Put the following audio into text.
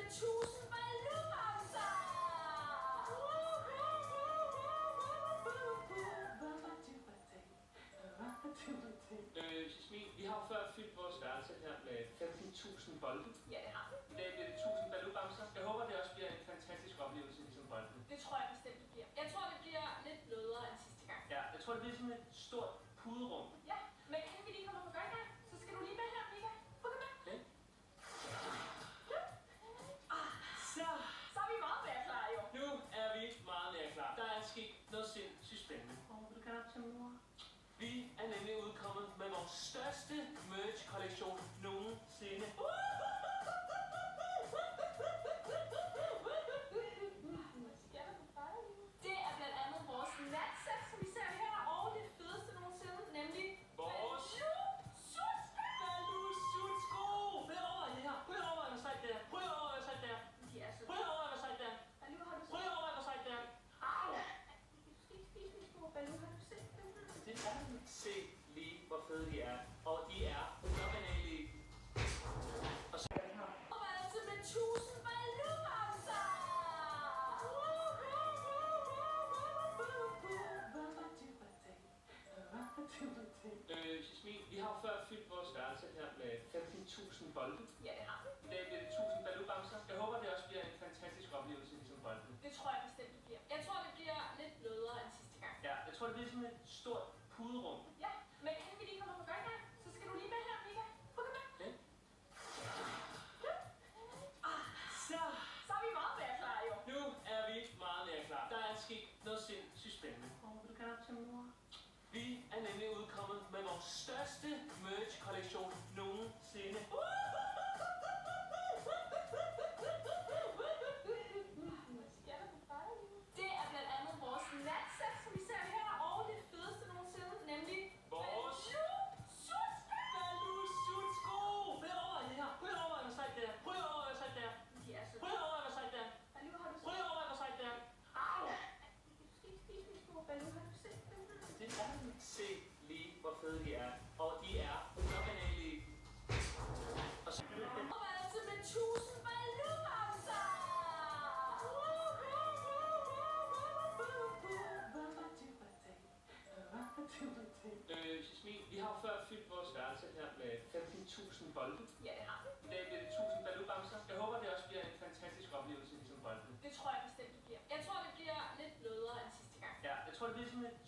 1000 balloonbamser! Jasmin, vi har jo før fyldt vores værelse her med 15.000 bolde. Ja, det har vi. I dag bliver det 1000 balloonbamser. Jeg håber, det også bliver en fantastisk oplevelse, ligesom bolden. Det tror jeg bestemt, det bliver. Jeg tror, det bliver lidt blødere end sidste gang. Ja, jeg tror, det bliver sådan et stort puderum. Ja, men inden vi lige kommer på gang, så skal du lige med her, Mika. Prøv at komme med. Okay. Så er vi meget mere klar, jo. Nu er vi meget mere klar. Der er sket noget sindssygt spændende. Vil du gerne op til mor? Vi er nemlig udkommet med vores største merch-kollektion nogensinde. Det er blandt andet vores natsæt, som vi ser her, og det fedeste nogensinde, nemlig Vores Balussutsko! Prøv over her. Prøv over, hvad sejt det er. Prøv over, hvad sejt det er. De er så Prøv over, hvad sejt det er. Baloo, har du Prøv over, hvad sejt det er. Au! Du skal ikke spise min store Baloo, har du set dem her? Det er se lige, hvor fede de er. Og de er fenomenale. Og så er det her. Og altså med 1000 balloonbamser! Jasmin, vi har jo før fyldt vores værelse her med 15.000 bolde. Ja, det har vi. I dag bliver det 1000 balloonbamser. Jeg håber, det også bliver en fantastisk oplevelse, ligesom bolden. Det tror jeg bestemt, det bliver. Jeg tror, det bliver lidt blødere end sidste gang. Ja, jeg tror, det bliver sådan et stort puderum. Ja, men inden vi lige kommer på gang, så skal du lige med her, Mika. Prøv at komme med. Okay. Så er vi meget mere klar, jo. Nu er vi meget mere klar. Der er sket noget sindssygt spændende. Vil du gerne op til mor? Vi er nemlig udkommet med vores største merch-kollektion nogensinde. Det er blandt andet vores natsæt, som vi ser her, og det fedeste nogensinde, nemlig Vores Balussutsko! Prøv over her. Prøv over, hvad sejt det er. Prøv over, hvad sejt det er. De er så Prøv over, hvad sejt det er. Baloo, har du set Prøv over, hvad sejt det er. Au! Du skal ikke spise min store Baloo, har du set dem her? Det er se lige, hvor fede de er. Og de er fenomenale. Og så Og altså med 1000 balloonbamser! Jasmin, vi har jo før fyldt vores værelse her med 15.000 bolde. Ja, det har vi. I dag bliver det 1000 balloonbamser. Jeg håber, det også bliver en fantastisk oplevelse, ligesom bolden. Det tror jeg bestemt, det bliver. Jeg tror, det bliver lidt blødere end sidste gang. Ja, jeg tror, det bliver sådan et